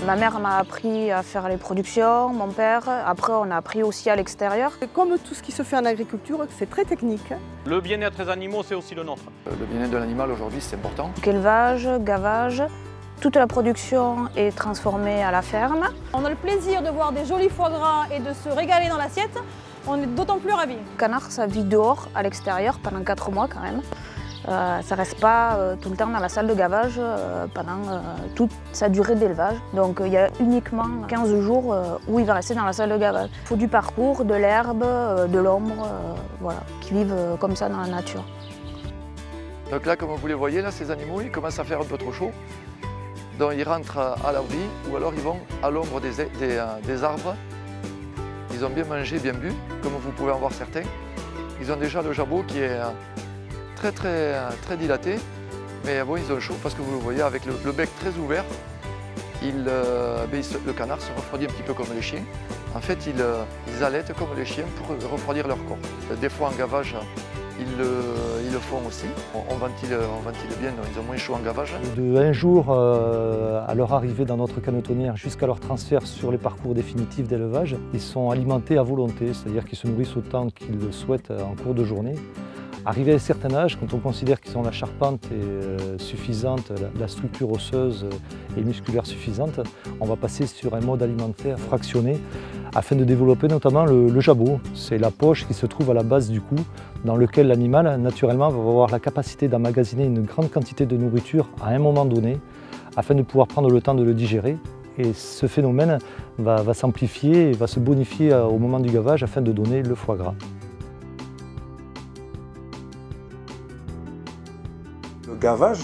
Ma mère m'a appris à faire les productions, mon père. Après, on a appris aussi à l'extérieur. Comme tout ce qui se fait en agriculture, c'est très technique. Le bien-être des animaux, c'est aussi le nôtre. Le bien-être de l'animal aujourd'hui, c'est important. Élevage, gavage, toute la production est transformée à la ferme. On a le plaisir de voir des jolis foie gras et de se régaler dans l'assiette. On est d'autant plus ravis. Le canard, ça vit dehors, à l'extérieur, pendant 4 mois quand même. Ça ne reste pas tout le temps dans la salle de gavage pendant toute sa durée d'élevage. Donc il y a uniquement 15 jours où il va rester dans la salle de gavage. Il faut du parcours, de l'herbe, de l'ombre, voilà, qui vivent comme ça dans la nature. Donc là, comme vous les voyez, là, ces animaux, ils commencent à faire un peu trop chaud. Donc ils rentrent à l'abri ou alors ils vont à l'ombre des arbres. Ils ont bien mangé, bien bu, comme vous pouvez en voir certains. Ils ont déjà le jabot qui est très dilaté, mais bon, ils ont chaud parce que vous le voyez avec le bec très ouvert. Le canard se refroidit un petit peu comme les chiens. En fait, ils allaitent comme les chiens pour refroidir leur corps. Des fois en gavage, ils le font aussi. On ventile bien, donc ils ont moins chaud en gavage. De un jour à leur arrivée dans notre canotonière jusqu'à leur transfert sur les parcours définitifs d'élevage, ils sont alimentés à volonté, c'est-à-dire qu'ils se nourrissent autant qu'ils le souhaitent en cours de journée. Arrivé à un certain âge, quand on considère qu'ils ont la charpente suffisante, la structure osseuse et musculaire suffisante, on va passer sur un mode alimentaire fractionné afin de développer notamment le jabot. C'est la poche qui se trouve à la base du cou, dans lequel l'animal, naturellement, va avoir la capacité d'emmagasiner une grande quantité de nourriture à un moment donné, afin de pouvoir prendre le temps de le digérer. Et ce phénomène va s'amplifier et va se bonifier au moment du gavage afin de donner le foie gras. Le gavage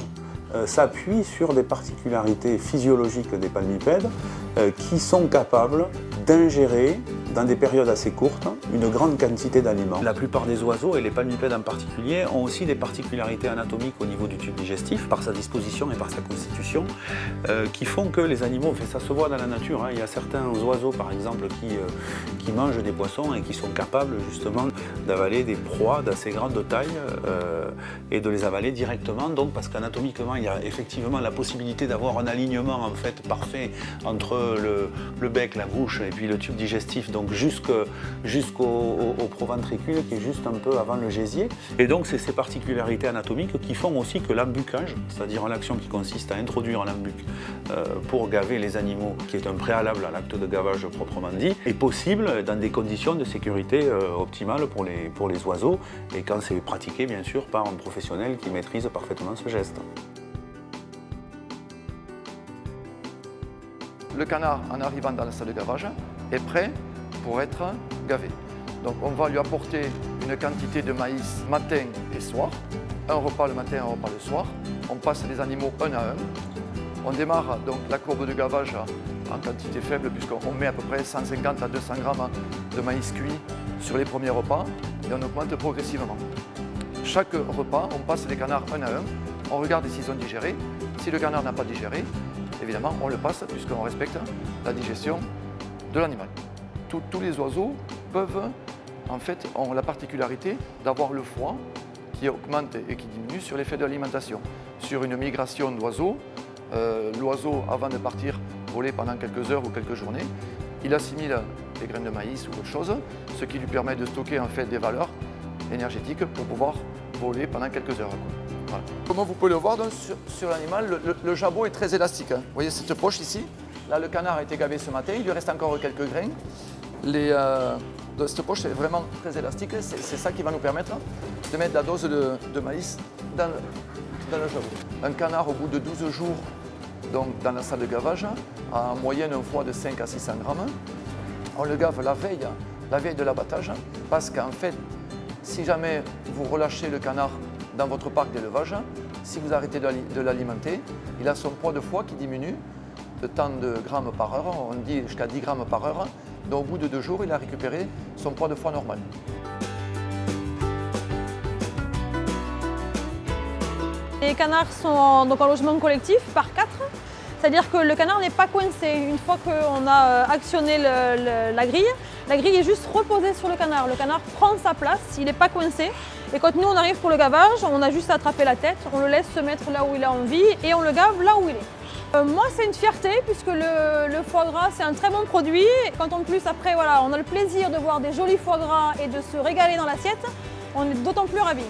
s'appuie sur des particularités physiologiques des palmipèdes qui sont capables d'ingérer, dans des périodes assez courtes, une grande quantité d'aliments. La plupart des oiseaux, et les palmipèdes en particulier, ont aussi des particularités anatomiques au niveau du tube digestif, par sa disposition et par sa constitution, qui font que les animaux, ça se voit dans la nature, hein, il y a certains oiseaux par exemple qui mangent des poissons et qui sont capables justement d'avaler des proies d'assez grande taille et de les avaler directement, donc parce qu'anatomiquement il y a effectivement la possibilité d'avoir un alignement en fait parfait entre le bec, la bouche et puis le tube digestif, donc jusqu'au proventricule qui est juste un peu avant le gésier. Et donc c'est ces particularités anatomiques qui font aussi que l'embucage, c'est-à-dire l'action qui consiste à introduire l'embuc pour gaver les animaux, qui est un préalable à l'acte de gavage proprement dit, est possible dans des conditions de sécurité optimales pour les oiseaux et quand c'est pratiqué bien sûr par un professionnel qui maîtrise parfaitement ce geste. Le canard, en arrivant dans la salle de gavage, est prêt pour être gavé. Donc on va lui apporter une quantité de maïs matin et soir, un repas le matin, un repas le soir. On passe les animaux un à un. On démarre donc la courbe de gavage en quantité faible puisqu'on met à peu près 150 à 200 grammes de maïs cuit sur les premiers repas et on augmente progressivement. Chaque repas, on passe les canards un à un, on regarde s'ils ont digéré. Si le canard n'a pas digéré, évidemment, on le passe puisqu'on respecte la digestion de l'animal. Tous les oiseaux ont la particularité d'avoir le foie qui augmente et qui diminue sur l'effet de l'alimentation. Sur une migration d'oiseaux, l'oiseau, avant de partir voler pendant quelques heures ou quelques journées, il assimile des graines de maïs ou autre chose, ce qui lui permet de stocker en fait des valeurs énergétiques pour pouvoir voler pendant quelques heures. Voilà. Comme vous pouvez le voir donc, sur l'animal, le jabot est très élastique. Vous voyez cette poche ici, là le canard a été gavé ce matin, il lui reste encore quelques grains. Cette poche est vraiment très élastique, c'est ça qui va nous permettre de mettre la dose de maïs dans le jabot. Un canard au bout de 12 jours donc, dans la salle de gavage a en moyenne un foie de 5 à 600 grammes. On le gave la veille de l'abattage parce qu'en fait, si jamais vous relâchez le canard dans votre parc d'élevage, si vous arrêtez de l'alimenter, il a son poids de foie qui diminue de tant de grammes par heure, on dit jusqu'à 10 grammes par heure. Donc au bout de 2 jours, il a récupéré son poids de foie normal. Les canards sont donc en logement collectif par 4, c'est-à-dire que le canard n'est pas coincé. Une fois qu'on a actionné la grille est juste reposée sur le canard prend sa place, il n'est pas coincé. Et quand nous on arrive pour le gavage, on a juste à attraper la tête, on le laisse se mettre là où il a envie et on le gave là où il est. Moi, c'est une fierté puisque le foie gras, c'est un très bon produit. Quand en plus, après, voilà, on a le plaisir de voir des jolis foie gras et de se régaler dans l'assiette, on est d'autant plus ravis.